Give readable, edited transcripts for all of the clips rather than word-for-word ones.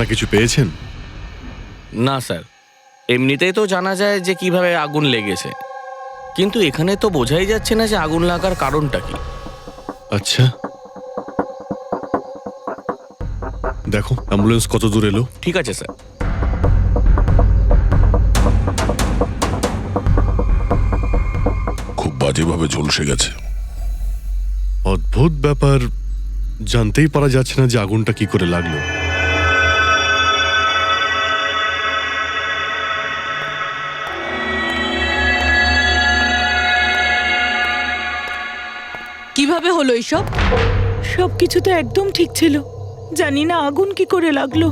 জানা কিছু পেয়েছেন? না স্যার, এমনিতেই তো জানা যায় যে কিভাবে আগুন লেগেছে, কিন্তু এখানে তো বোঝাই যাচ্ছে না যে আগুন লাগার কারণটা কি। আচ্ছা, দেখো অ্যাম্বুলেন্স কত দূর এলো। ঠিক আছে স্যার। খুব বাজেভাবে ঝলসে গেছে। অদ্ভুত ব্যাপার, জানতেই পারা যাচ্ছে না যে আগুনটা কি করে লাগলো। কিভাবে হলো এইসব? সবকিছু তো একদম ঠিক ছিল, জানি না আগুন কি করে লাগলো।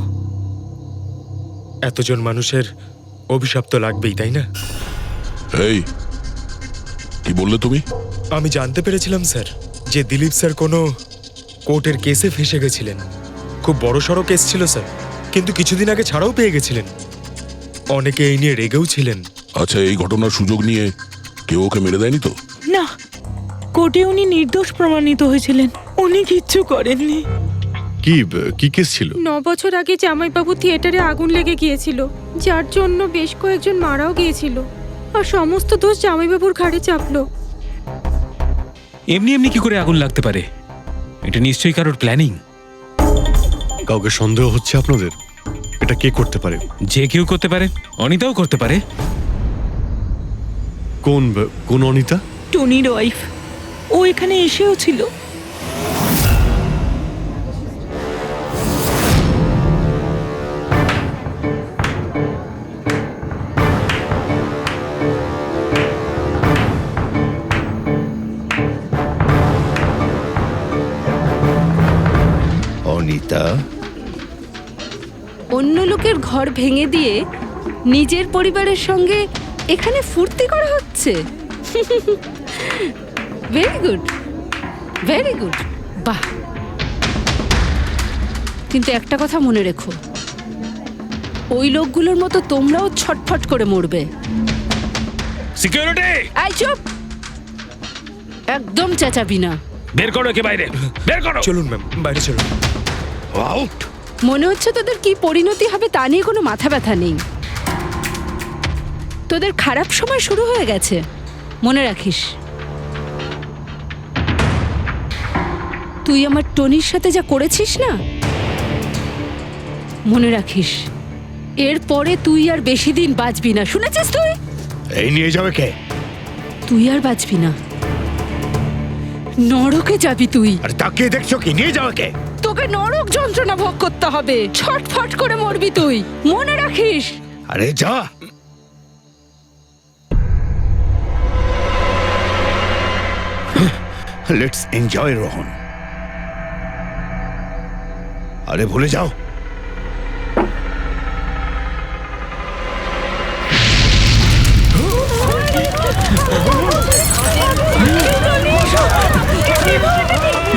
এতজন মানুষের অভিশাপ তো লাগবেই, তাই না? এই কি বললে তুমি? আমি জানতে পেরেছিলাম স্যার যে দিলীপ স্যার কোনো কোর্টের কেসে ফেঁসে গেছিলেন। খুব বড়সড় কেস ছিল স্যার, কিন্তু কিছুদিন আগে ছাড়াও পেয়ে গেছিলেন। অনেকে এই নিয়ে রেগেও ছিলেন। আচ্ছা, এই ঘটনার সুযোগ নিয়ে কেউ ওকে মেরে দেয়নি তো? না, কোর্টে উনি নির্দোষ প্রমাণিত হয়েছিলেন, উনি কিচ্ছু করেননি। কি কেস ছিল? 9 বছর আগে জামাইবাবু থিয়েটারে আগুন লেগে গিয়েছিল, যার জন্য বেশ কয়েকজন মারাও গিয়েছিল, আর সমস্ত দোষ জামাইবাবুর ঘাড়ে চাপলো। এমনি এমনি কি করে আগুন লাগতে পারে? এটা নিশ্চয়ই কারোর প্ল্যানিং। কাউকে সন্দেহ হচ্ছে আপনাদের? এটা কে করতে পারে? যে কেউ করতে পারে, অনিতাও করতে পারে। কোন অনিতা? টনির ওয়াইফ, ও এখানে এসেও ছিল। অনিতা, অন্য লোকের ঘর ভেঙে দিয়ে নিজের পরিবারের সঙ্গে এখানে ফুর্তি করা হচ্ছে। ভেরি গুড, ভেরি গুড, বাহ। কিন্তু একটা কথা মনে রেখো, ওই লোকগুলোর মতো তোমরাও ছটফট করে মরবে। সিকিউরিটি, এই চুপ, একদম চেঁচাবি না। বের করো একে বাইরে, বের করো। চলুন ম্যাম, বাইরে চলুন। আউট। মনে হচ্ছে তোদের কি পরিণতি হবে তা নিয়ে কোনো মাথা ব্যথা নেই। তোদের খারাপ সময় শুরু হয়ে গেছে, মনে রাখিস। তুই আমার টনির সাথে যা করেছিস না, মনে রাখিস এরপরে তুই আর বেশি দিন বাঁচবি না, শুনেছিস? তুই এই নিয়ে যাবে কে? তুই আর বাঁচবি না, নরকে যাবি তুই। আর তাকিয়ে দেখছো কি? নিয়ে যাবে কে? তোকে নরক যন্ত্রণা ভোগ করতে হবে, ছটফট করে মরবি তুই, মনে রাখিস। আরে যা। Let's enjoy Rohan. আরে ভুলে যাও।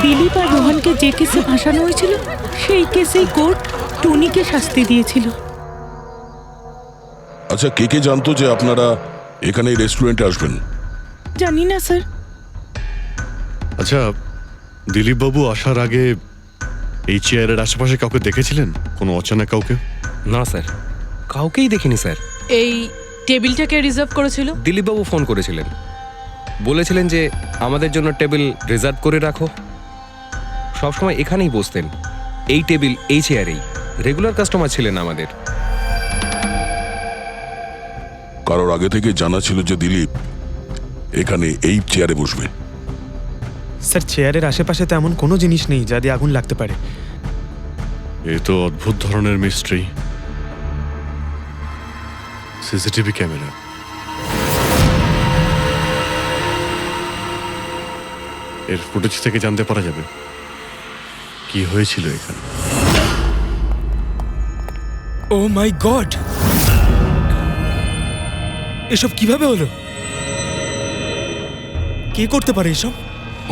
দিলীপ আর রোহনকে যে কেসে ফাঁসানো হয়েছিল, সেই কেসেই কোর্ট টনিকে শাস্তি দিয়েছিল। আচ্ছা, কে কে জানতো যে আপনারা এখানে এই রেস্টুরেন্টে আসবেন? জানি না স্যার। আচ্ছা, দিলীপ বাবু আসার আগে এই চেয়ারের আশেপাশে কাউকে দেখেছিলেন? কোনো অচেনা কাউকে? না স্যার, কাউকেই দেখিনি স্যার। এই টেবিলটাকে রিজার্ভ করেছিল দিলীপবাবু ফোন করেছিলেন, বলেছিলেন যে আমাদের জন্য টেবিল রিজার্ভ করে রাখো। সবসময় এখানেই বসতেন, এই টেবিল এই চেয়ারেই। রেগুলার কাস্টমার ছিলেন আমাদের। কারোর আগে থেকে জানা ছিল যে দিলীপ এখানে এই চেয়ারে বসবে? স্যার, চেয়ারের আশেপাশে তো এমন কোনো জিনিস নেই যা দিয়ে আগুন লাগতে পারে। এ তো অদ্ভুত ধরনের মিস্ট্রি। সিসিটিভি ক্যামেরা, এর ফুটেজ থেকে জানতে পারা যাবে কি হয়েছিল এখানে। ও মাই গড, এসব কিভাবে হলো? কে করতে পারে এসব?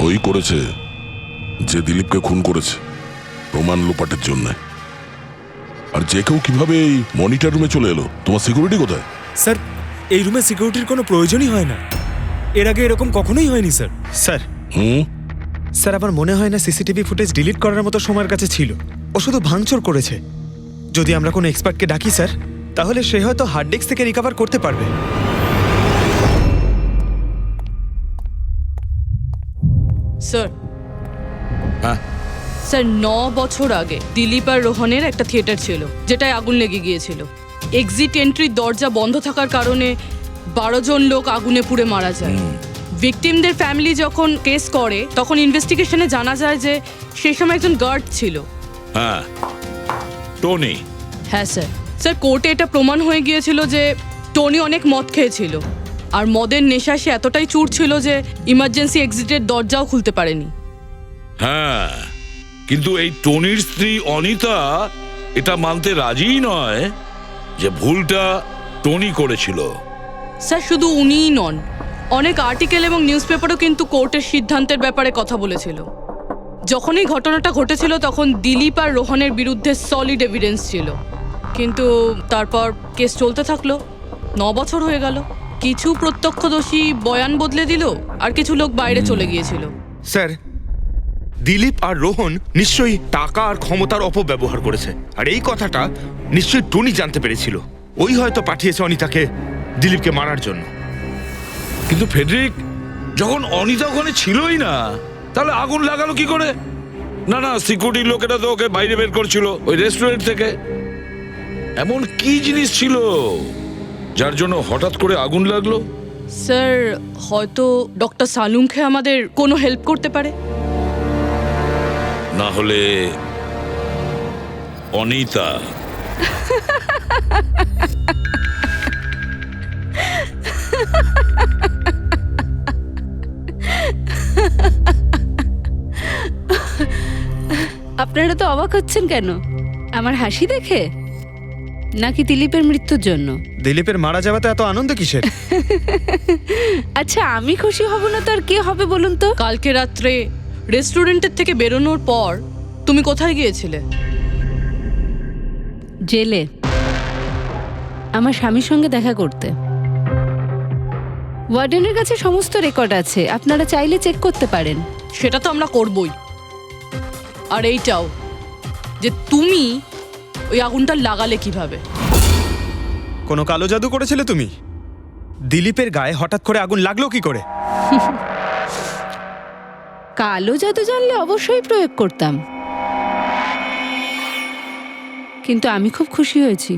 ওই করেছে যে দিলীপকে খুন করেছে প্রমাণ লোপাটের জন্য। আর যে কেউ কিভাবে এই মনিটর রুমে চলে এলো? তোমার সিকিউরিটি কোথায়? স্যার, এই রুমে সিকিউরিটির কোনো প্রয়োজনই হয় না। এর আগে এরকম কখনোই হয়নি স্যার। স্যার স্যার, আমার মনে হয় না সিসিটিভি ফুটেজ ডিলিট করার মতো সময়ের কাছে ছিল। ও শুধু ভাঙচুর করেছে। যদি আমরা কোনো এক্সপার্টকে ডাকি স্যার, তাহলে সে হয়তো হার্ড ডিস্ক থেকে রিকভার করতে পারবে। স্যার হ্যাঁ? স্যার 9 বছর আগে দিলীপ আর রোহনের একটা থিয়েটার ছিল যেটায় আগুন লেগে গিয়েছিল। এক্সিট এন্ট্রির দরজা বন্ধ থাকার কারণে 12 জন লোক আগুনে পুড়ে মারা যায়। ভিকটিমদের ফ্যামিলি যখন কেস করে তখন ইনভেস্টিগেশনে জানা যায় যে সেই সময় একজন গার্ড ছিল। হ্যাঁ, টনি। হ্যাঁ স্যার। স্যার কোর্টে এটা প্রমাণ হয়ে গিয়েছিল যে টনি অনেক মদ খেয়েছিল, আর মদের নেশায় সে এতটাই চুর ছিল যে ইমার্জেন্সি এক্সিটের দরজাও খুলতে পারেনি। হ্যাঁ, কিন্তু এই টনির স্ত্রী অনিতা এটা মানতে রাজিই নয় যে ভুলটা টনি করেছিল। স্যার শুধু উনিই নন, অনেক আর্টিকেল এবং নিউজ পেপারও কিন্তু কোর্টের সিদ্ধান্তের ব্যাপারে কথা বলেছিল। যখন এই ঘটনাটা ঘটেছিল তখন দিলীপ আর রোহনের বিরুদ্ধে সলিড এভিডেন্স ছিল, কিন্তু তারপর কেস চলতে থাকলো। 9 বছর হয়ে গেল। কিছু প্রত্যক্ষদর্শী বয়ান বদলে দিল, আর কিছু লোক বাইরে চলে গিয়েছিল। স্যার, দিলীপ আর রোহন নিশ্চয়ই টাকা আর ক্ষমতার অপব্যবহার করেছে, আর এই কথাটা নিশ্চয়ই টনি জানতে পেরেছিল। ওই হয়তো পাঠিয়েছে অনিতাকে দিলীপকে মারার জন্য। কিন্তু ফেডরিক, যখন অনিতা ওখানে ছিলই না, তাহলে আগুন লাগালো কি করে? না না, সিকিউরিটি লোকেরা তো ওকে বাইরে বের করছিল ওই রেস্টুরেন্ট থেকে। এমন কি জিনিস ছিল যার জন্য হঠাৎ করে আগুন লাগলো? স্যার হয়তো ডক্টর সালুংখে আমাদের কোনো হেল্প করতে পারে। না হলে অনিতা। আপনারা তো অবাক হচ্ছেন কেন? আমার হাসি দেখে নাকি দিলীপের মৃত্যুর জন্য? দিলীপের মারা যাওয়াতে এত আনন্দ কিসের? আচ্ছা, আমি খুশি হব না তো আর কে হবে বলুন তো? কালকে রাত্রে রেস্টুরেন্টের থেকে বেরোনোর পর তুমি কোথায় গিয়েছিলে? জেলে আমার স্বামীর সঙ্গে দেখা করতে। ওয়ার্ডেনের কাছে সমস্ত রেকর্ড আছে, আপনারা চাইলে চেক করতে পারেন। সেটা তো আমরা করবই। আর এইটাও যে তুমি ওই আগুনটা লাগালে কিভাবে? কোনো কালো জাদু করেছিলে তুমি? দিলীপের গায়ে হঠাৎ করে আগুন লাগলো কি করে? কালো জাদু জানলে অবশ্যই প্রয়োগ করতাম, কিন্তু আমি খুব খুশি হয়েছি।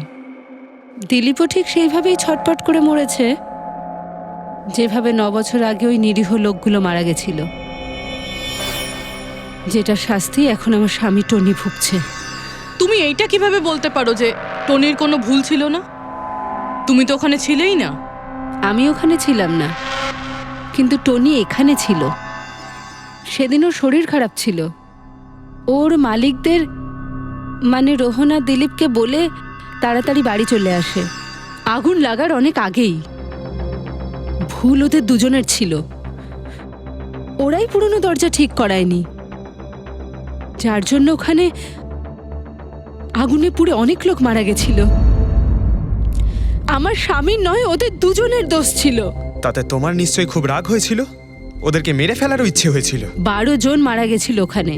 দিলীপও ঠিক সেইভাবেই ছটপট করে মরেছে যেভাবে 9 বছর আগে ওই নিরীহ লোকগুলো মারা গেছিল, যেটা শাস্তি এখন আমার স্বামী টনি ভুগছে। তুমি এইটা কিভাবে বলতে পারো যে টনির কোনো ভুল ছিল না? তুমি তো ওখানে ছিলেই না। আমি ওখানে ছিলাম না, কিন্তু টনি এখানে ছিল। সেদিন ওর শরীর খারাপ ছিল। ওর মালিকদের মানে রোহন আর দিলীপকে বলে তাড়াতাড়ি বাড়ি চলে আসে আগুন লাগার অনেক আগেই। ভুল ওদের দুজনের ছিল। ওরাই পুরনো দরজা ঠিক করায়নি, যার জন্য ওখানে আগুনে পুড়ে অনেক লোক মারা গেছিল। আমার স্বামীর নয়, ওদের দুজনের দোষ ছিল। তাতে তোমার নিশ্চয়ই খুব রাগ হয়েছিল, ওদেরকে মেরে ফেলারও ইচ্ছে হয়েছিল। 12 জন মারা গেছিল ওখানে।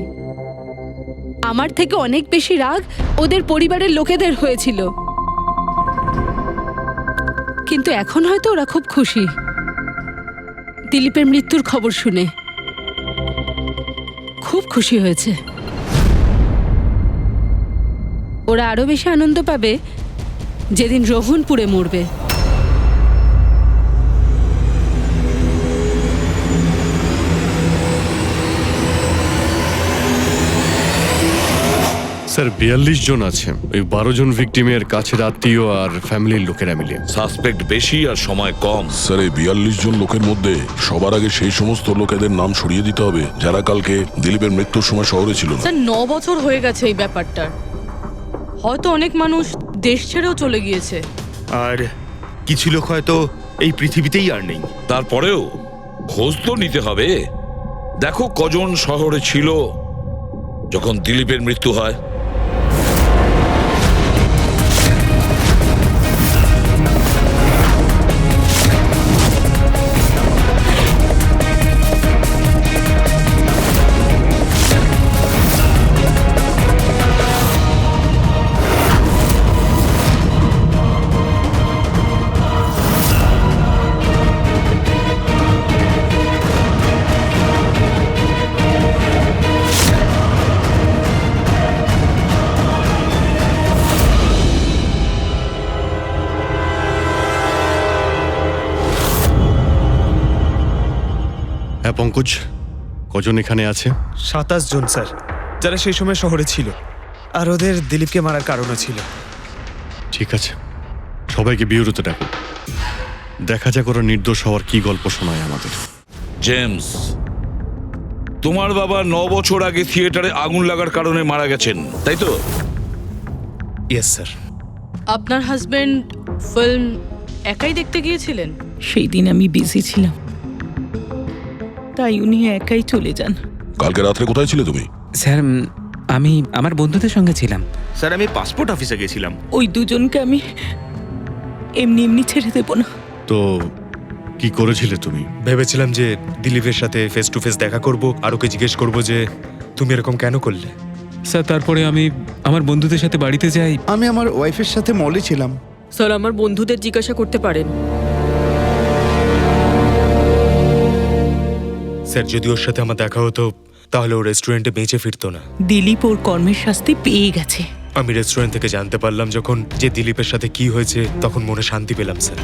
আমার থেকে অনেক বেশি রাগ ওদের পরিবারের লোকেদের হয়েছিল, কিন্তু এখন হয়তো ওরা খুব খুশি দিলীপের মৃত্যুর খবর শুনে। খুব খুশি হয়েছে। ওরা আরো বেশি আনন্দ পাবে যেদিন রোহন পুড়ে মরবে। স্যার 42 জন আছে, ওই 12 জন ভিকটিমের কাছের আত্মীয় আর ফ্যামিলির লোকেরা মিলে। সাসপেক্ট বেশি আর সময় কম। স্যার, এই 42 জন লোকের মধ্যে সবার আগে সেই সমস্ত লোকেদের নাম সরিয়ে দিতে হবে যারা কালকে দিলীপের মৃত্যুর সময় শহরে ছিল না। স্যার 9 বছর হয়ে গেছে এই ব্যাপারটার। হয়তো অনেক মানুষ দেশ ছেড়েও চলে গিয়েছে, আর কিছু লোক হয়তো এই পৃথিবীতেই আর নেই। তারপরেও খোঁজ তো নিতে হবে। দেখো কজন শহরে ছিল যখন দিলীপের মৃত্যু হয়। হ্যাঁ পঙ্কজ, কজন এখানে আছে? 27 জন স্যার, যারা সেই সময় শহরে ছিল, আর ওদের দিলীপকে মারার কারণও ছিল। ঠিক আছে, সবাইকে বিউরোতে ডাকো। দেখা যাক ওরা নির্দোষ হওয়ার কি গল্প শোনায় আমাদের। জেমস, তোমার বাবা 9 বছর আগে থিয়েটারে আগুন লাগার কারণে মারা গেছেন, তাই তো? Yes sir. আপনার হাজবেন্ড ফিল্ম একাই দেখতে গিয়েছিলেন? সেই দিন আমি বিজি ছিলাম, তাই উনি একাই চলে যান। কালকে রাত্রে কোথায় ছিলে তুমি? স্যার আমি আমার বন্ধুদের সঙ্গে ছিলাম। স্যার আমি পাসপোর্ট অফিসে গেছিলাম। ওই দুজনকে আমি এমনি এমনি ছেড়ে দেব না। তো কি করেছিলে তুমি? ভেবেছিলাম যে দিলীপের সাথে ফেস টু ফেস দেখা করব, আর ওকে জিজ্ঞেস করব যে তুমি এরকম কেন করলে। স্যার তারপরে আমি আমার বন্ধুদের সাথে বাড়িতে যাই। আমি আমার ওয়াইফের সাথে মলে ছিলাম। স্যার আমার বন্ধুদের জিজ্ঞাসা করতে পারেন। স্যার যদি ওর সাথে আমার দেখা হতো তাহলে ও রেস্টুরেন্টে বেঁচে ফিরতো না। দিলীপ ওর কর্মের শাস্তি পেয়ে গেছে। আমি রেস্টুরেন্ট থেকে জানতে পারলাম যখন যে দিলীপের সাথে কি হয়েছে, তখন মনে শান্তি পেলাম স্যার।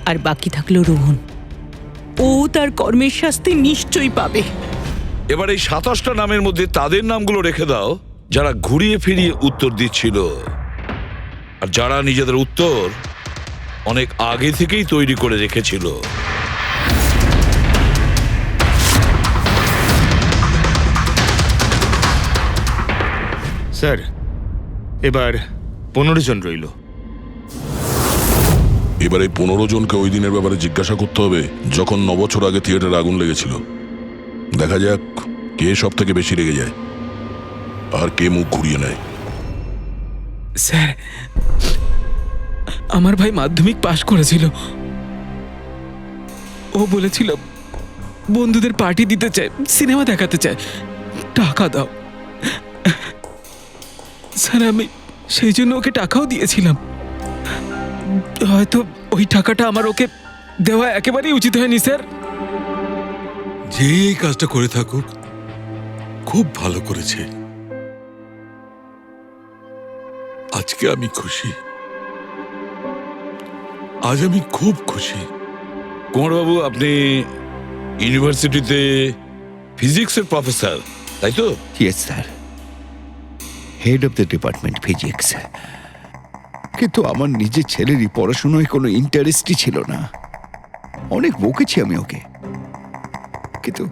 আর বাকি থাকলো রোহন, ও তার কর্মের শাস্তি নিশ্চয়ই পাবে। এবার এই 27টা নামের মধ্যে তাদের নামগুলো রেখে দাও যারা ঘুরিয়ে ফিরিয়ে উত্তর দিচ্ছিল, আর যারা নিজেদের উত্তর অনেক আগে থেকেই তৈরি করে রেখেছিল। স্যার এবার 15 জন রইল। এবার এই 15 জনকে ওই দিনের ব্যাপারে জিজ্ঞাসা করতে হবে যখন 9 বছর আগে থিয়েটারে আগুন লেগেছিল। দেখা যাক কে সব থেকে বেশি রেগে যায় আর কে মুখ ঘুরিয়ে নেয়। স্যার আমার ভাই মাধ্যমিক পাশ করেছিল। ও বলেছিল বন্ধুদের পার্টি দিতে চায়, সিনেমা দেখাতে চায়, টাকা দাও। স্যার আমি সেই জন্য ওকে টাকাও দিয়েছিলাম। হয়তো ওই টাকাটা আমার ওকে দেওয়া একেবারেই উচিত হয়নি স্যার। যে এই কাজটা করে থাকুক খুব ভালো করেছে। আজকে আমি খুশি, আজ আমি খুব খুশি। কুমারবাবু, আপনি ইউনিভার্সিটিতে ফিজিক্সের প্রফেসর, তাই তো? Yes sir, head of the department physics. কিন্তু আমার নিজের ছেলেরই পড়াশোনায় কোনো ইন্টারেস্টই ছিল না। অনেক বকেছি আমি ওকে, কিন্তু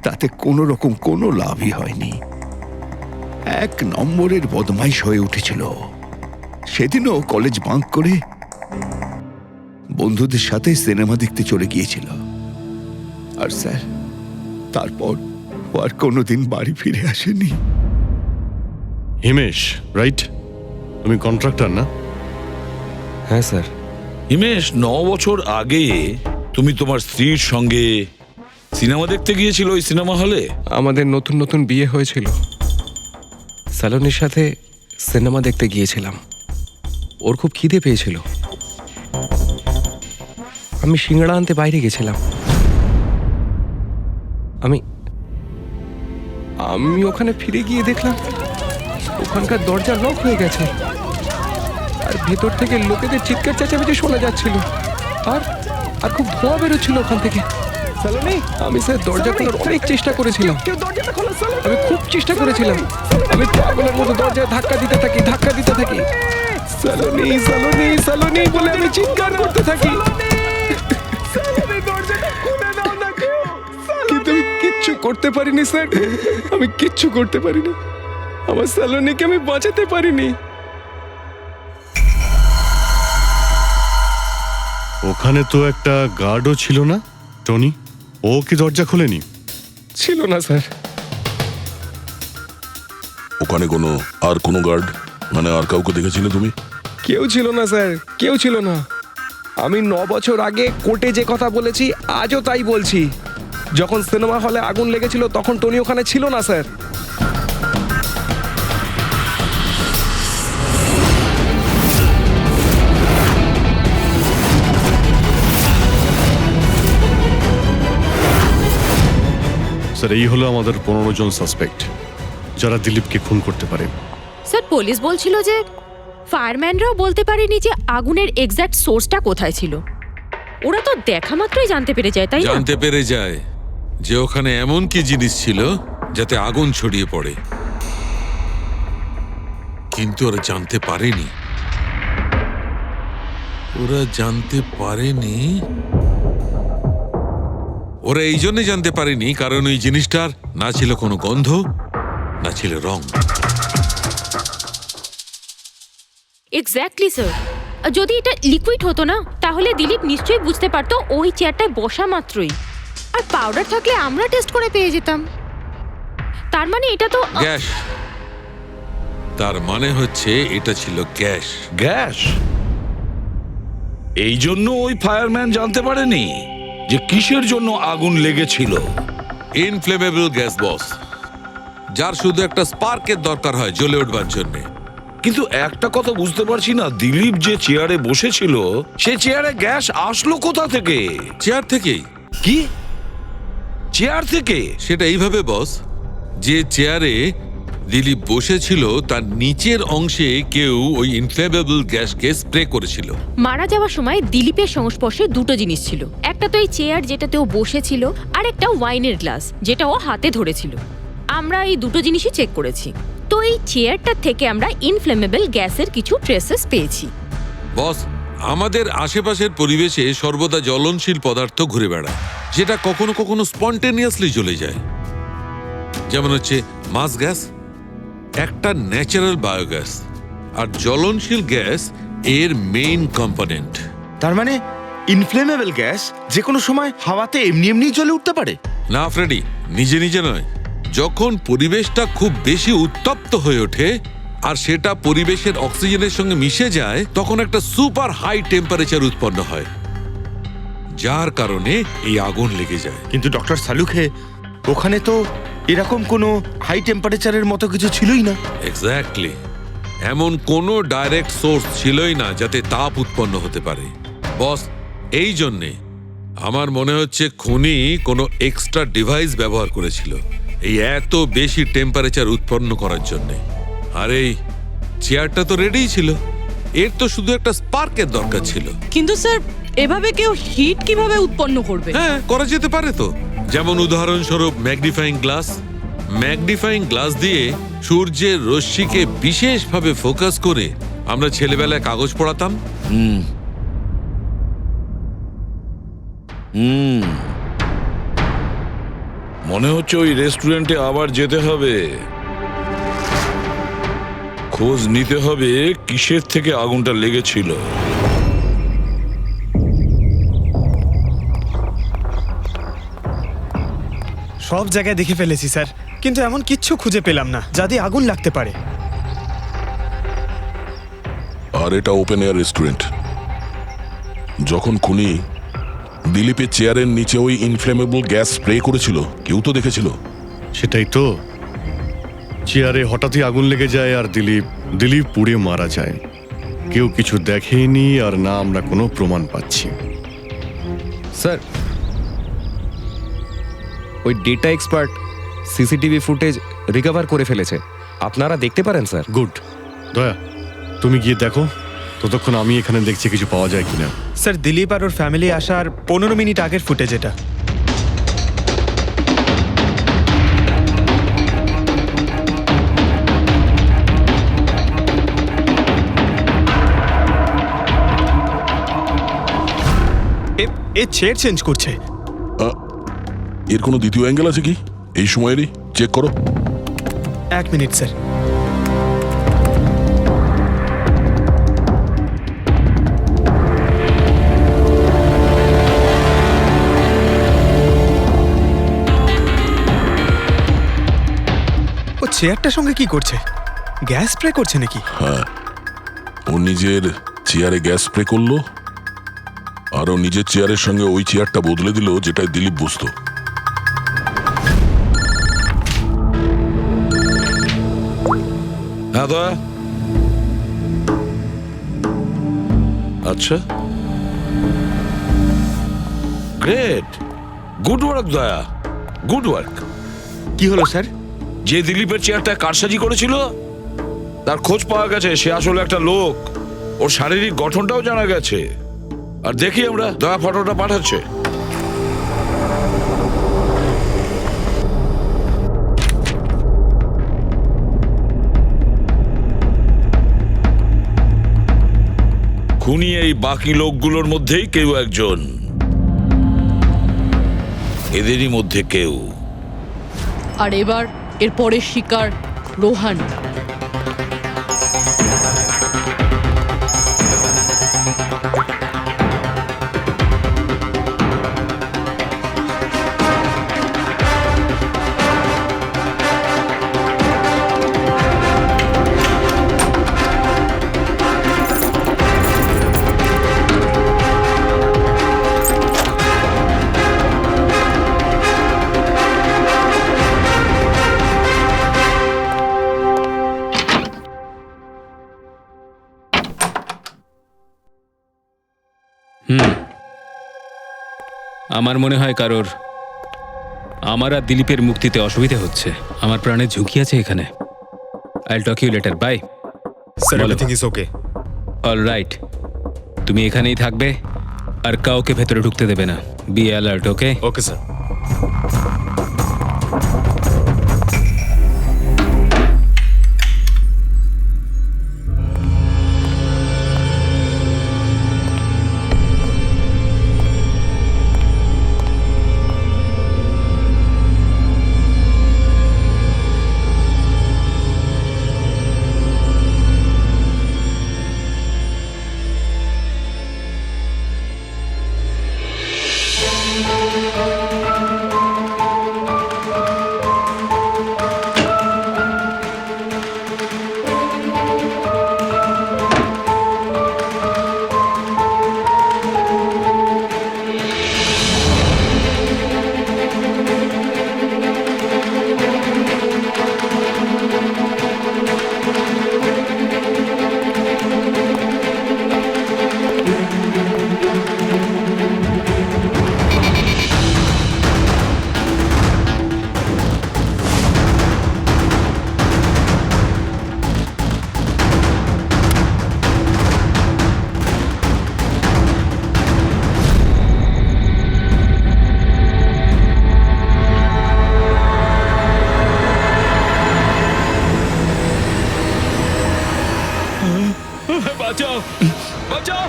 তাতে কোনো রকম কোনো লাভই হয়নি। 1 নম্বরের বদমাইশ হয়ে উঠেছিল। সেদিনও কলেজ বাঙ্ক করে বন্ধুদের সাথে সিনেমা দেখতে চলে গিয়েছিল। আর স্যার তারপর ও আর কোনোদিন বাড়ি ফিরে আসেনি। হিমেশ, রাইট? তুমি কন্ট্রাক্টর না? হ্যাঁ স্যার। হিমেশ, 9 বছর আগে তুমি তোমার স্ত্রীর সঙ্গে সিনেমা দেখতে গিয়েছিল ওই সিনেমা হলে? আমাদের নতুন নতুন বিয়ে হয়েছিল, স্যালনের সাথে সিনেমা দেখতে গিয়েছিলাম। ওর খুব খিদে পেয়েছিল, আমি সিঙ্গাড়া আনতে বাইরে গেছিলাম। আমি আমি ওখানে ফিরে গিয়ে দেখলাম ওখানকার দরজা লক হয়ে গেছে, আর ভেতর থেকে লোকেদের চিৎকার চেঁচামেচি শোনা যাচ্ছিল, আর আর খুব ধোঁয়া বেরোচ্ছিল ওখান থেকে। সালোনি, আমি স্যার দরজা খোলার অনেক চেষ্টা করেছিলাম, আমি খুব চেষ্টা করেছিলাম। আমি পাগলের মতো দরজায় ধাক্কা দিতে থাকি। সালোনি সালোনি সালোনি বলে আমি চিৎকার করতে থাকি, কিন্তু আমি কিচ্ছু করতে পারিনি স্যার। আমি কিচ্ছু করতে পারিনি, আমার সালোনিকে আমি বাঁচাতে পারিনি। ওখানে তো একটা গার্ডও ছিল না, টনি? ও কি দরজা খোলেনি? ছিল না স্যার। ওখানে কোনো গার্ড, মানে আর কাউকে দেখেছিলে তুমি? কেউ ছিল না স্যার, কেউ ছিল না। আমি 9 বছর আগে কোর্টে যে কথা বলেছি আজও তাই বলছি। যখন সিনেমা হলে আগুন লেগেছিল তখন টনি ওখানে ছিল না স্যার। স্যার এই হলো আমাদের 15 জন সাসপেক্ট যারা দিলীপকে খুন করতে পারে। স্যার পুলিশ বলছিল যে ফায়ারম্যানরাও বলতে পারেনি যে আগুনের এক্স্যাক্ট সোর্সটা কোথায় ছিল। ওরা তো দেখা মাত্রই জানতে পেরে যায়, তাই না? জানতে পেরে যায়, যে ওখানে এমন কি জিনিস ছিল যাতে আগুন ছড়িয়ে পড়ে, কিন্তু ওরা জানতে পারেনি। ওরা এই জন্য জানতে পারেনি কারণ ওই জিনিসটার না ছিল কোনো গন্ধ, না ছিল রং। Exactly sir. যদি এটা লিকুইড হতো না তাহলে দিলীপ নিশ্চয়ই বুঝতে পারতো ওই চেয়ারটায় বসা মাত্রই। আর পাউডার থাকলে আমরা টেস্ট করে পেয়ে যেতাম। তার মানে এটা তো গ্যাস। তার মানে হচ্ছে এটা ছিল গ্যাস। গ্যাস? এই জন্য ওই ফায়ারম্যান জানতে পারেনি যে কিসের জন্য আগুন লেগেছিল। ইনফ্লেমেবল গ্যাস বস, যার শুধু একটা স্পার্কের দরকার হয় জ্বলে উঠবার জন্য। কিন্তু একটা কথা বুঝতে পারছি না, দিলীপ যে চেয়ারে বসেছিল সে চেয়ারে গ্যাস আসলো কোথা থেকে? চেয়ার থেকেই। কি চেয়ার থেকে? সেটা এইভাবে বস, যে চেয়ারে দিলীপ বসেছিল তার নিচের অংশে কেউ ওই ইনফ্লেমেবল গ্যাসকে স্প্রে করেছিল। মারা যাওয়ার সময় দিলীপের সংস্পর্শে দুটো জিনিস ছিল। একটা তো এই চেয়ার যেটাতে ও বসেছিল, আর একটা ওয়াইনের গ্লাস যেটা ও হাতে ধরেছিল। আমরা এই দুটো জিনিসই চেক করেছি। তো এই চেয়ারটার থেকে আমরা ইনফ্লেমেবল গ্যাসের কিছু ট্রেসেস পেয়েছি। বস, আমাদের আশেপাশের পরিবেশে সর্বদা জ্বলনশীল পদার্থ ঘুরে বেড়ায়, যেটা কখনো কখনো স্পন্টেনিয়াসলি জ্বলে যায়। যেমন হচ্ছে মাস গ্যাস, একটা ন্যাচারাল বায়োগ্যাস, আর জ্বলনশীল গ্যাস এর মেইন কম্পোনেন্ট। তার মানে ইনফ্লেমেবল গ্যাস যে কোনো সময় হাওয়াতে এমনি এমনি জ্বলে উঠতে পারে? না ফ্রেডি, নিজে নিজে নয়। যখন পরিবেশটা খুব বেশি উত্তপ্ত হয়ে ওঠে আর সেটা পরিবেশের অক্সিজেনের সঙ্গে মিশে যায়, তখন একটা সুপার হাই টেম্পারেচার উৎপন্ন হয়, যার কারণে এই আগুন লেগে যায়। কিন্তু ডক্টর সালুখে, ওখানে তো এরকম কোনো হাই টেম্পারেচারের মতো কিছু ছিলই না। এক্স্যাক্টলি, এমন কোনো ডাইরেক্ট সোর্স ছিলই না যাতে তাপ উৎপন্ন হতে পারে। বস, এই জন্যে আমার মনে হচ্ছে খুনি কোনো এক্সট্রা ডিভাইস ব্যবহার করেছিল এই এত বেশি টেম্পারেচার উৎপন্ন করার জন্য। আর এই চেয়ারটা তো রেডিই ছিল, এর তো শুধু একটা স্পার্কের দরকার ছিল। কিন্তু স্যার, এভাবে কেউ হিট কিভাবে উৎপন্ন করবে? হ্যাঁ, করা যেতে পারে তো। যেমন উদাহরণস্বরূপ ম্যাগনিফাইং গ্লাস। ম্যাগনিফাইং গ্লাস দিয়ে সূর্যের রশ্মিকে বিশেষভাবে ফোকাস করে আমরা ছেলেবেলায় কাগজ পড়াতাম। মনে হচ্ছে ওই রেস্টুরেন্টে আবার যেতে হবে, খোঁজ নিতে হবে কিসের থেকে আগুনটা লেগেছিল। সব জায়গায় দেখে ফেলেছি স্যার, কিন্তু এমন কিচ্ছু খুঁজে পেলাম না যাতে আগুন লাগতে পারে। আর এটা ওপেন এয়ার রেস্টুরেন্ট। যখন খুনি দিলীপের চেয়ারের নিচে ওই ইনফ্লেমেবল গ্যাস স্প্রে করেছিল, কেউ তো দেখেছিল। সেটাই তো, চেয়ারে হঠাৎই আগুন লেগে যায় আর দিলীপ পুড়ে মারা যায়। কেউ কিছু দেখেনি, আর না আমরা কোনো প্রমাণ পাচ্ছি। স্যার, ওই data expert CCTV footage recover করে ফেলেছে, আপনারা দেখতে পারেন স্যার। গুড। দয়া, তুমি গিয়ে দেখো, ততক্ষণ আমি এখানে দেখছি কিছু পাওয়া যায় কিনা। স্যার, দিলীপ আর ওর ফ্যামিলি আসার 15 মিনিট আগের ফুটেজ এটা। এ চেয়ার চেঞ্জ করছে। এর কোনো দ্বিতীয় অ্যাঙ্গেল আছে কি এই সময়েরই? চেক করো। 1 মিনিট স্যার। ও চেয়ারটার সঙ্গে কি করছে? গ্যাস স্প্রে করছে নাকি? হ্যাঁ, ও নিজের চেয়ারে গ্যাস স্প্রে করলো, আর ও নিজের চেয়ারের সঙ্গে ওই চেয়ারটা বদলে দিল যেটায় দিলীপ বসতো। হ্যাঁ দয়া। আচ্ছা, গ্রেট, গুড ওয়ার্ক দয়া, গুড ওয়ার্ক। কি হলো স্যার? যে দিলীপের চেয়ারটা কারসাজি করেছিল তার খোঁজ পাওয়া গেছে। সে আসলে একটা লোক, ওর শারীরিক গঠনটাও জানা গেছে। আর দেখি আমরা, দয়া ফটোটা পাঠাচ্ছে। খুনি এই বাকি লোকগুলোর মধ্যেই কেউ একজন, এদেরই মধ্যে কেউ। আর এবার এর পরের শিকার রোহান। আমার মনে হয় কারোর আমার আর দিলীপের মুক্তিতে অসুবিধা হচ্ছে। আমার প্রাণে ঝুঁকি আছে এখানে। I talk you later, bye. Sir, everything is okay. All right, তুমি এখানেই থাকবে আর কাউকে ভেতরে ঢুকতে দেবে না। Be alert, okay? Okay sir. বাঁচাও, বাঁচাও,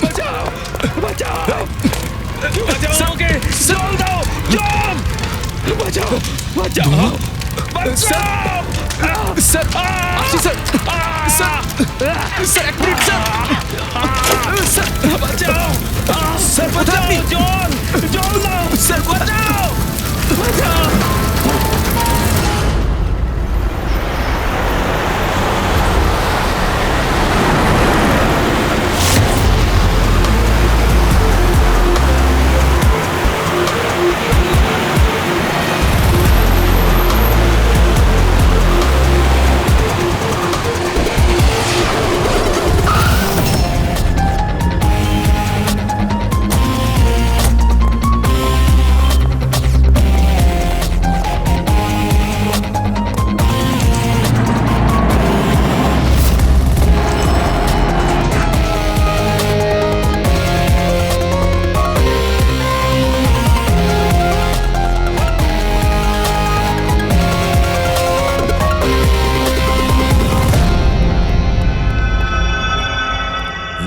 বাঁচাও, বাঁচাও, বাঁচাও ওকে, জল দাও, জল, বাঁচাও, বাঁচাও, বাঁচাও। স্যার, আসি স্যার। স্যার, স্যার, এক মিনিট স্যার। স্যার, বাঁচাও, স্যার, বাঁচাও। জল, জল দাও, স্যার, বাঁচাও, বাঁচাও।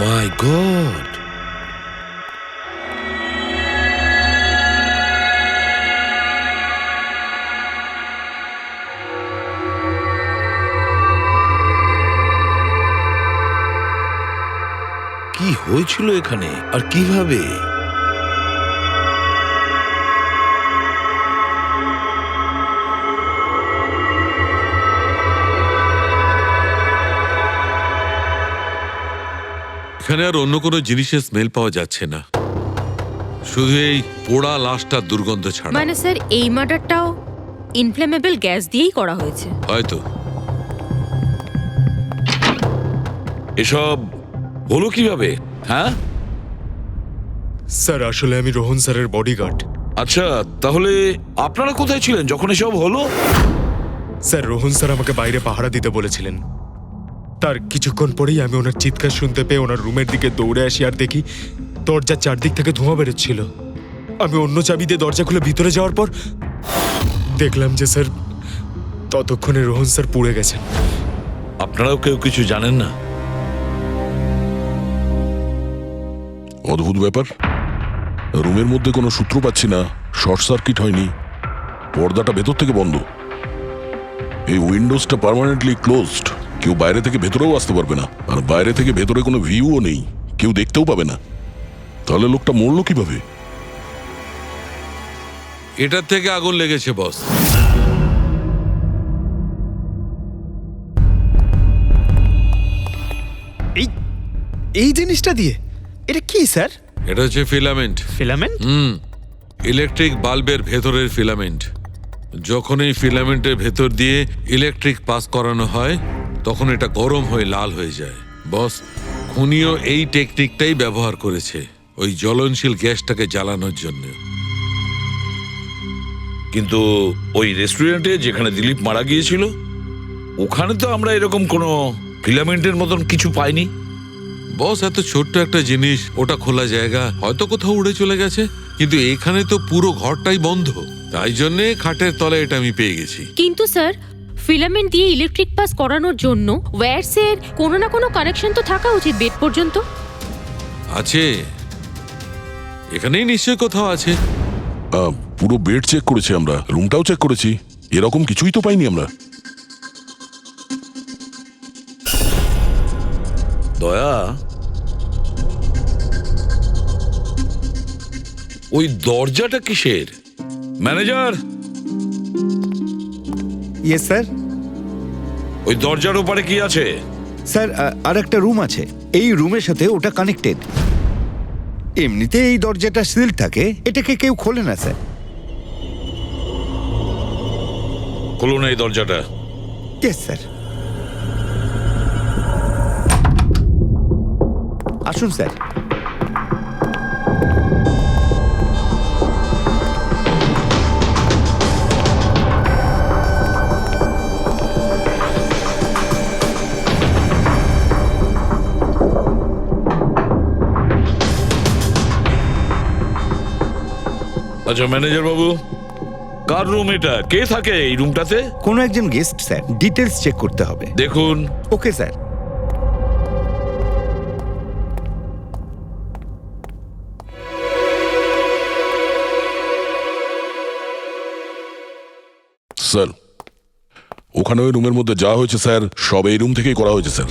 My God! কি হয়েছিল এখানে আর কিভাবে? এখানে আর অন্য কোনো জিনিসের স্মেল পাওয়া যাচ্ছে না, শুধু এই পোড়া লাশটার দুর্গন্ধ ছাড়া। মানে স্যার, এই মার্ডারটাও ইনফ্লেমেবল গ্যাস দিয়েই করা হয়েছে হয়তো। এসব হলো কিভাবে? হ্যাঁ স্যার, আসলে আমি রোহন স্যারের বডিগার্ড। আচ্ছা, তাহলে আপনারা কোথায় ছিলেন যখন এসব হলো? স্যার, রোহন স্যার আমাকে বাইরে পাহারা দিতে বলেছিলেন। তার কিছুক্ষণ পরেই আমি ওনার চিৎকার শুনতে পেয়ে ওনার রুমের দিকে দৌড়ে আসি আর দেখি দরজার চারদিক থেকে ধোঁয়া বেরোচ্ছিল। আমি অন্য চাবি দিয়ে দরজা খুলে ভিতরে যাওয়ার পর দেখলাম যে স্যার ততক্ষণে রোহন স্যার পুড়ে গেছেন। আপনারাও কেউ কিছু জানেন না? অদ্ভুত ব্যাপার, রুমের মধ্যে কোনো সূত্র পাচ্ছি না, শর্ট সার্কিট হয়নি, পর্দাটা ভেতর থেকে বন্ধ, এই উইন্ডোজটা পার্মানেন্টলি ক্লোজড, কেউ বাইরে থেকে ভেতরেও আসতে পারবে না, আর বাইরে থেকে ভেতরে কোনো ভিউও নেই, কেউ দেখতেও পাবে না। তাহলে লোকটা মরলো কিভাবে? এটার থেকে আগুন লেগেছে বস। এই জিনিসটা দিয়ে? এটা কি স্যার? এটা হচ্ছে ফিলামেন্ট। ফিলামেন্ট? ইলেকট্রিক বাল্বের ভেতরের ফিলামেন্ট। যখন এই ফিলামেন্টের ভেতর দিয়ে ইলেকট্রিক পাস করানো হয় তখন এটা গরম হয়ে লাল হয়ে যায়। বস, খুনিও এই টেকনিকটাই ব্যবহার করেছে ওই জ্বলনশীল গ্যাসটাকে জ্বালানোর জন্য। কিন্তু ওই রেস্টুরেন্টে যেখানে দিলীপ মারা গিয়েছিল ওখানে তো আমরা এরকম কোনো ফিলামেন্টের মতন কিছু পাইনি। বস, এত ছোট্ট একটা জিনিস, ওটা খোলা জায়গা, হয়তো কোথাও উড়ে চলে গেছে, কিন্তু এখানে তো পুরো ঘরটাই বন্ধ, তাই জন্যে খাটের তলায় এটা আমি পেয়ে গেছি। কিন্তু স্যার, ফিলামেন্ট দিয়ে ইলেকট্রিক পাস করানোর জন্য ওয়্যারসের কোনো না কোনো কানেকশন তো থাকা উচিত বেড পর্যন্ত। আছে, এখানেই নিশ্চয় কোথাও আছে। পুরো বেড চেক করেছি আমরা, রুমটাও চেক করেছি, এরকম কিছুই তো পাইনি আমরা। দয়া, ওই দরজাটা কিসের? Manager, yes sir. ওই দরজার ওপারে কি আছে? স্যার, আর একটা রুম আছে, এই রুমের সাথে ওটা কানেক্টেড। এমনিতে এই দরজাটা সিল থাকে, এটাকে কেউ খোলে না স্যার। খুলুন এই দরজাটা। Yes sir. আসুন স্যার। আচ্ছা ম্যানেজার বাবু, কার রুম এটা? কে থাকে এই রুমটাতে? কোনো একজন গেস্ট স্যার, ডিটেলস চেক করতে হবে। দেখুন। Okay sir. স্যার, ওখানে ওই রুমের মধ্যে যা হয়েছে স্যার, সব এই রুম থেকেই করা হয়েছে স্যার।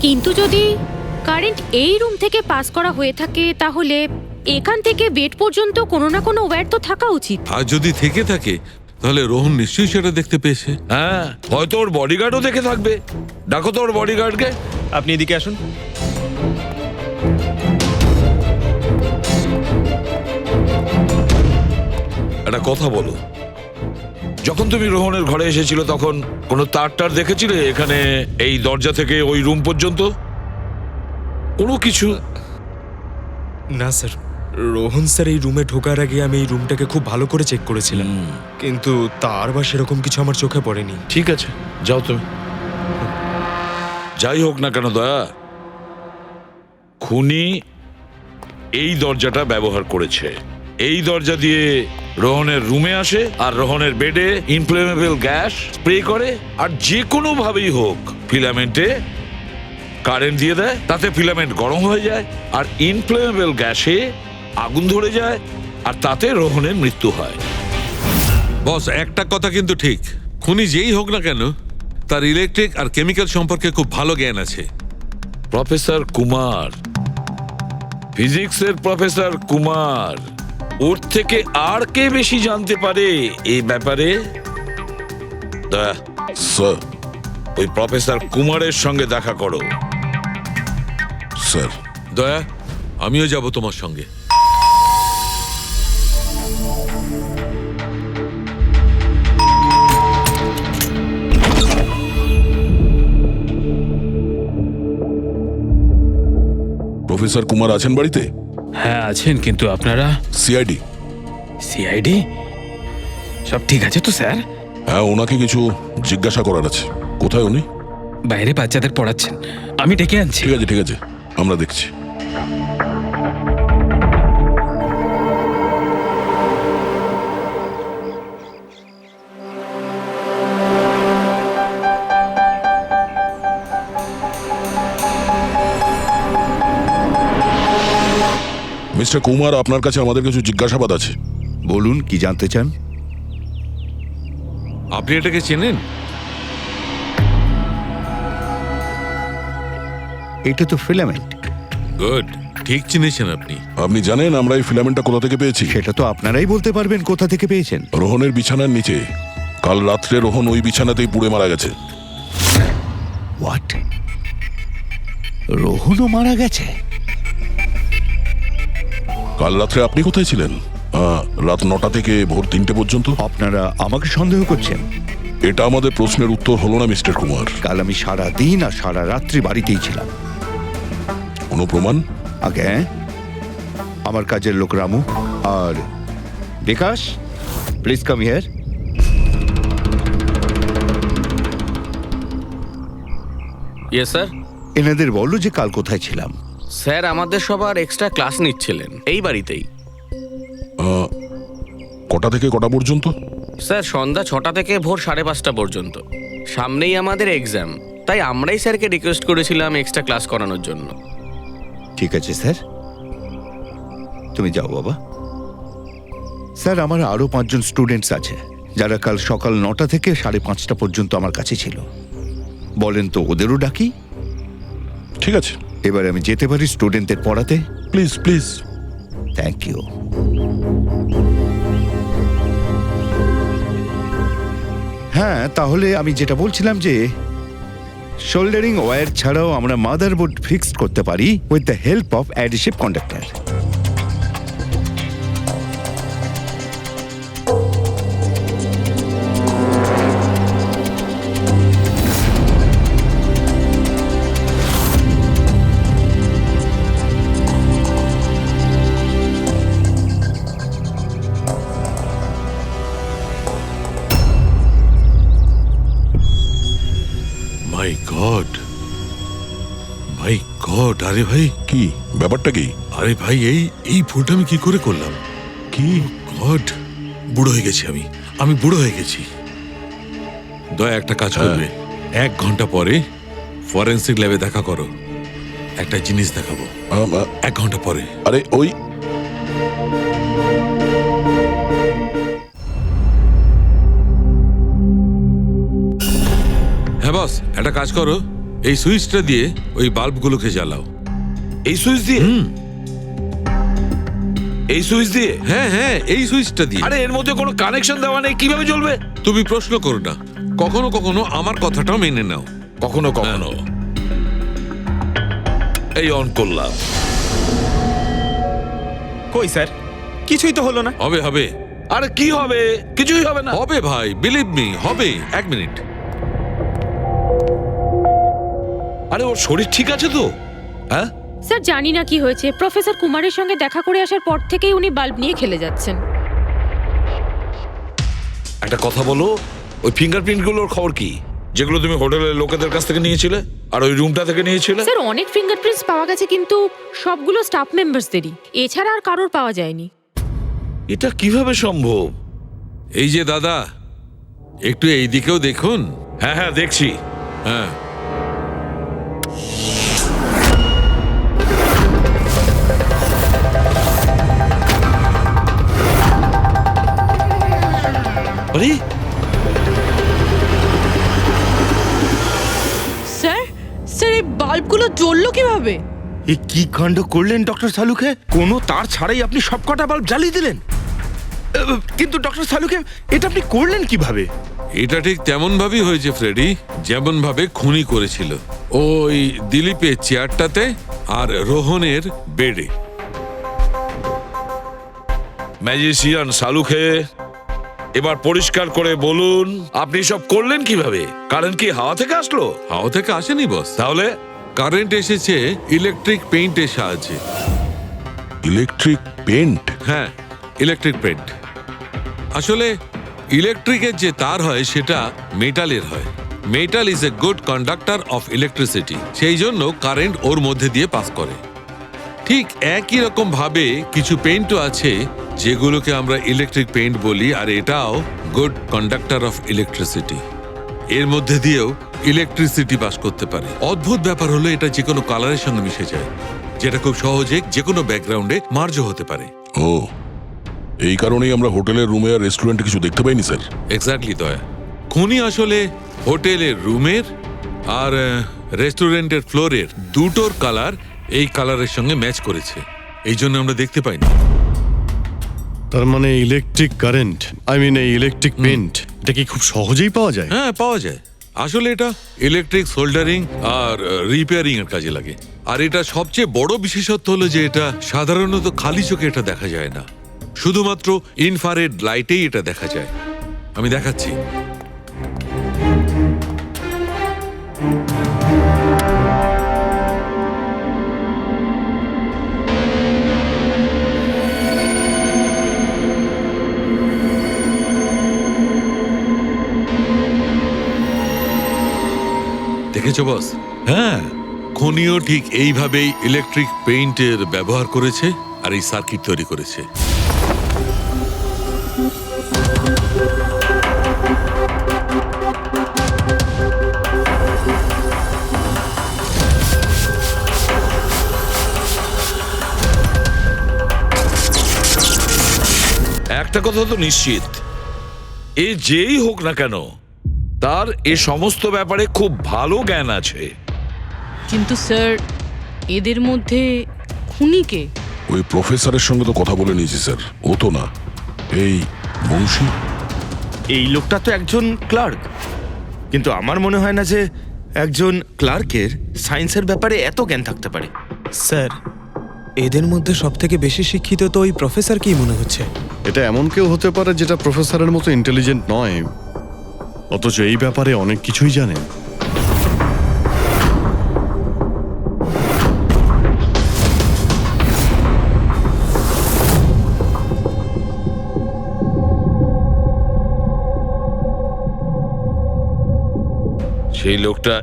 কিন্তু যদি কারেন্ট এই রুম থেকে পাস করা হয়ে থাকে তাহলে এখান থেকে বেড পর্যন্ত কোনো না কোনো ওয়্যার তো থাকা উচিত। আর যদি থেকে থাকে তাহলে রোহন নিশ্চয়ই সেটা দেখতে পেয়েছে। হ্যাঁ, হয়তো ওর বডিগার্ডও দেখে থাকবে। ডাকো তো ওর বডিগার্ডকে। আপনি এদিকে আসুন। একটা কথা বলো, যখন তুমি রোহনের ঘরে এসেছিল তখন কোনো তার দেখেছিলে এখানে এই দরজা থেকে ওই রুম পর্যন্ত? কোনো কিছু? না স্যার, রোহন স্যার এই রুমে ঢোকার আগে আমি এই রুমটাকে খুব ভালো করে চেক করেছিলাম, কিন্তু তার বা সেরকম কিছু আমার চোখে পড়েনি। ঠিক আছে, যাও তুমি। যাই হোক না কেন দয়া, খুনি এই দরজাটা ব্যবহার করেছে। এই দরজা দিয়ে রোহনের রুমে আসে আর রোহনের বেডে ইনফ্লেমেবল গ্যাস স্প্রে করে, আর যে কোনো ভাবেই হোক ফিলামেন্টে কারেন্ট দিয়ে দেয়, তাতে ফিলামেন্ট গরম হয়ে যায় আর ইনফ্লেমেবল গ্যাসে আগুন ধরে যায়, আর তাতে রোহনের মৃত্যু হয়। বস, একটা কথা কিন্তু ঠিক, খুনি যেই হোক না কেন তার ইলেকট্রিক আর কেমিক্যাল সম্পর্কে খুব ভালো জ্ঞান আছে। প্রফেসর কুমার, ফিজিক্সের প্রফেসর কুমার, ওর থেকে আর কে বেশি জানতে পারে এই ব্যাপারে? স্যার, ওই প্রফেসর কুমারের সঙ্গে দেখা করো। স্যার। দয়া, আমিও যাব তোমার সঙ্গে। প্রফেসর কুমার আছেন বাড়িতে? হ্যাঁ আছেন, কিন্তু আপনারা? সিআইডি। সিআইডি? সব ঠিক আছে তো স্যার? হ্যাঁ, ওনাকে কিছু জিজ্ঞাসা করার আছে। কোথায় উনি? বাইরে বাচ্চাদের পড়াচ্ছেন, আমি ডেকে আনছি। ঠিক আছে, ঠিক আছে, আমরা দেখছি। মিস্টার কুমার, আপনার কাছে আমাদের কিছু জিজ্ঞাসাবাদ আছে। বলুন, কি জানতে চান? আপনি এটাকে চেনেন? এটা তো ফিলামেন্ট। গুড, ঠিক চিনেছেন আপনি। আপনি জানেন আমরা এই ফিলামেন্টটা কোথা থেকে পেয়েছি? সেটা তো আপনারাই বলতে পারবেন কোথা থেকে পেয়েছেন। রোহনের বিছানার নিচে। কাল রাত্রে রোহন ওই বিছানাতেই পুড়ে মারা গেছে। হোয়াট? রোহনও মারা গেছে? কাল রাত্রে আপনি কোথায় ছিলেন? রাত 9টা থেকে ভোর 3টে পর্যন্ত। আপনারা আমাকে সন্দেহ করছেন? এটা আমাদের প্রশ্নের উত্তর হলো না মিস্টার কুমার। কাল আমি সারা দিন আর সারা রাত্রি বাড়িতেই ছিলাম। কোনো প্রমাণ? আগে আমার কাজের লোক রামু আর Bikash, please come here. Yes sir. এনাদের বললো যে কাল কোথায় ছিলাম। স্যার আমাদের সবার এক্সট্রা ক্লাস নিচ্ছিলেন এই বাড়িতেই। কটা থেকে কটা পর্যন্ত? স্যার সন্ধ্যা 6টা থেকে ভোর 5:30 পর্যন্ত। সামনেই আমাদের এক্সাম, তাই আমরাই স্যারকে রিকোয়েস্ট করেছিলাম এক্সট্রা ক্লাস করানোর জন্য। ঠিক আছে স্যার, তুমি যাও বাবা। স্যার, আমার আরো 5 জন স্টুডেন্টস আছে যারা কাল সকাল 9টা থেকে 5:30 পর্যন্ত আমার কাছে ছিল। বলেন তো ওদেরও ডাকি? ঠিক আছে, এবার আমি যেতে পারি স্টুডেন্টদের পড়াতে? Please please. Thank you. হ্যাঁ, তাহলে আমি যেটা বলছিলাম যে শোল্ডারিং ওয়্যার ছাড়াও আমরা মাদারবোর্ড ফিক্সড করতে পারি with the help of adhesive conductor. My god, my god! আরে ভাই, কি ব্যাপারটা? কি? আরে ভাই, এই ভুলটা আমি কি করে করলাম? কি? গড, বুড়ো হয়ে গেছি আমি বুড়ো হয়ে গেছি। দয়া একটা কাজ করবে, 1 ঘন্টা পরে ফরেন্সিক ল্যাবে দেখা করো। একটা জিনিস দেখাবো। 1 ঘন্টা পরে। আরে ওই হ্যাঁ বস, একটা কাজ করো, এই সুইচটা দিয়ে ওই বাল্বগুলোকে জ্বালাও। এই সুইচ দিয়ে? এই সুইচ দিয়ে? হ্যাঁ হ্যাঁ, এই সুইচটা দিয়ে। আরে এর মধ্যে কোনো কানেকশন দেওয়া নেই, কিভাবে জ্বলবে? তুমি প্রশ্ন করো না, কখনো কখনো আমার কথাটাও মেনে নাও। কখনো কখনো। এই অন করলাম। কই স্যার, কিছুই তো হলো না। হবে হবে। আরে কি হবে? কিছুই হবে না। হবে ভাই, বিলিভ মি, হবে। 1 মিনিট। আরে ওর শরীর ঠিক আছে তো? হ্যাঁ স্যার, জানি না কি হয়েছে, প্রফেসর কুমারের সঙ্গে দেখা করে আসার পর থেকেই উনি বাল্ব নিয়ে খেলে যাচ্ছেন। একটা কথা বলো, ওই ফিঙ্গারপ্রিন্ট গুলোর খবর কি, যেগুলো তুমি হোটেলের লোকেদের কাছ থেকে নিয়েছিলে আর ওই রুমটা থেকে নিয়েছিলে? স্যার, অনেক ফিঙ্গারপ্রিন্টস পাওয়া গেছে, কিন্তু সবগুলো স্টাফ মেম্বারসদেরই, এছাড়া আর কারোর পাওয়া যায়নি। এটা কিভাবে সম্ভব? এই যে দাদা, একটু এই দিকেও দেখুন। হ্যাঁ হ্যাঁ, দেখছি। হ্যাঁ, আরে স্যার, স্যার এই বাল্বগুলো জ্বললো কিভাবে? এ কি কাণ্ড করলেন ডক্টর সালুকে? কোনো তার ছাড়াই আপনি সবকটা বাল্ব জ্বালিয়ে দিলেন। কিন্তু ডক্টর সালুকে, এটা আপনি করলেন কিভাবে? এটা ঠিক তেমন ভাবেই হয়েছে ফ্রেডি, যেমন ভাবে খুনি করেছিল। ওই দিলীপের চেয়ারটাতে আর রোহনের বেডে। ম্যাজিশিয়ান সালুখে, এবার পরিষ্কার করে বলুন আপনি সব করলেন কিভাবে? কারেন্ট কি হাওয়া থেকে আসলো? হাওয়া থেকে আসেনি বস। তাহলে? কারেন্ট এসেছে ইলেকট্রিক পেইন্টের সাহায্যে। Electric paint? হ্যাঁ, ইলেকট্রিক পেইন্ট। আসলে ইলেকট্রিকের যে তার হয় সেটা মেটালের হয়। Metal is a good conductor of electricity, সেই জন্য কারেন্ট ওর মধ্যে দিয়ে পাস করে। ঠিক একই রকম ভাবে কিছু পেইন্টও আছে যেগুলোকে আমরা ইলেকট্রিক পেইন্ট বলি, আর এটাও গুড কন্ডাক্টর অফ ইলেকট্রিসিটি। এর মধ্যে দিয়েও ইলেকট্রিসিটি পাস করতে পারে। অদ্ভুত ব্যাপার হলো এটা যে কোনো কালারের সঙ্গে মিশে যায়। যেটা খুব সহজে যে কোনো ব্যাকগ্রাউন্ডে মার্জ হতে পারে। ও, এই কারণেই আমরা হোটেলের রুমে আর রেস্টুরেন্টে কিছু দেখতে পাইনি স্যার। এক্স্যাক্টলি দয়া, খুনি আসলে হোটেলের রুমের আর রেস্টুরেন্টের ফ্লোরের দুটোর কালার এই কালারের সঙ্গে ম্যাচ করেছে, এই জন্য আমরা দেখতে পাইনি। তার মানে ইলেকট্রিক কারেন্ট, এই ইলেকট্রিক পেন্ট, এটা কি খুব সহজেই পাওয়া যায়? হ্যাঁ, পাওয়া যায়। আসলে এটা ইলেকট্রিক সোল্ডারিং আর রিপেয়ারিং এর কাজে লাগে। আর এটা সবচেয়ে বড় বিশেষত্ব হলো যে এটা সাধারণত খালি চোখে এটা দেখা যায় না, শুধুমাত্র ইনফ্রারেড লাইটেই এটা দেখা যায়। আমি দেখাচ্ছি। দেখেছো বস? হ্যাঁ, খনিও ঠিক এইভাবেই ইলেকট্রিক পেইন্টের ব্যবহার করেছে আর এই সার্কিট তৈরি করেছে। একটা কথা তো নিশ্চিত, এ যেই হোক না কেন তার এ সমস্ত ব্যাপারে খুব ভালো জ্ঞান আছে। কিন্তু স্যার, এদের মধ্যে খুনিকে ওই প্রফেসরের সঙ্গে তো কথা বলে নিয়েছি স্যার, ও তো না। এই বংশী, এই লোকটা তো একজন ক্লার্ক, কিন্তু আমার মনে হয় না যে একজন ক্লার্কের সায়েন্সের ব্যাপারে এত জ্ঞান থাকতে পারে। স্যার, এদের মধ্যে সব থেকে বেশি শিক্ষিত তো ওই প্রফেসর কি মনে হচ্ছে? এটা এমন কেউ হতে পারে যেটা প্রফেসরের মতো ইন্টেলিজেন্ট নয়, অথচ এই ব্যাপারে অনেক কিছুই জানে। সেই লোকটা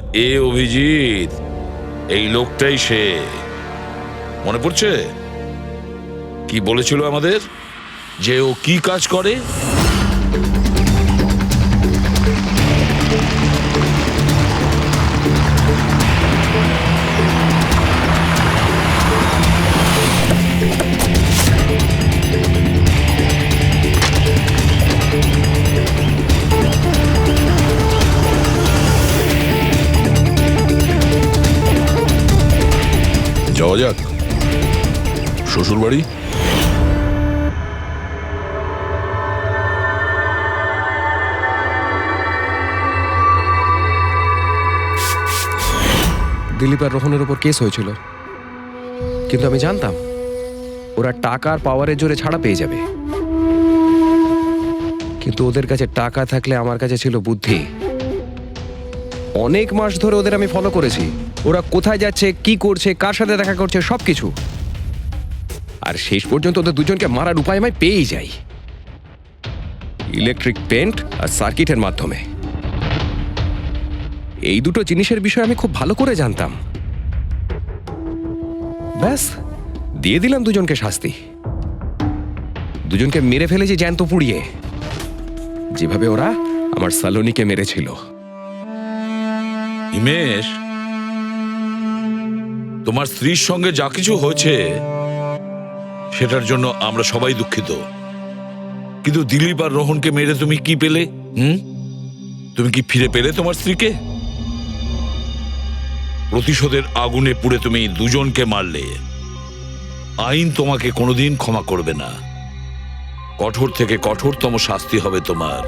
অভিজিৎ, এই লোকটাই সে। মনে পড়ছে কি বলেছিল আমাদের, যে ও কি কাজ করে? যাওয়া যাক শ্বশুর বাড়ি। দিলীপ আর রোহনের উপর কেস হয়েছিল, কিন্তু আমি জানতাম ওরা টাকা আর পাওয়ারের জোরে ছাড়া পেয়ে যাবে। কিন্তু ওদের কাছে টাকা থাকলে আমার কাছে ছিল বুদ্ধি। অনেক মাস ধরে ওদের আমি ফলো করেছি, ওরা কোথায় যাচ্ছে, কি করছে, কার সাথে দেখা করছে, সবকিছু। আর শেষ পর্যন্ত ওদের দুজনকে মারার উপায় আমি পেয়েই যাই, ইলেকট্রিক পেন্ট আর সার্কিটের মাধ্যমে। এই দুটো জিনিসের বিষয়ে আমি খুব ভালো করে জানতাম। ব্যাস, দিয়ে দিলাম দুজনকে শাস্তি। দুজনকে মেরে ফেলেছি জ্যান্ত পুড়িয়ে, যেভাবে ওরা আমার সালোনিকে মেরেছিল। হিমেশ, তোমার স্ত্রীর সঙ্গে যা কিছু হয়েছে সেটার জন্য আমরা সবাই দুঃখিত, কিন্তু দিলীপ আর রোহনকে মেরে তুমি কি পেলে? তুমি কি ফিরে পেলে তোমার স্ত্রীকে? প্রতিশোধের আগুনে পুড়ে তুমি দুজনকে মারলে, আইন তোমাকে কোনোদিন ক্ষমা করবে না। কঠোর থেকে কঠোরতম শাস্তি হবে তোমার।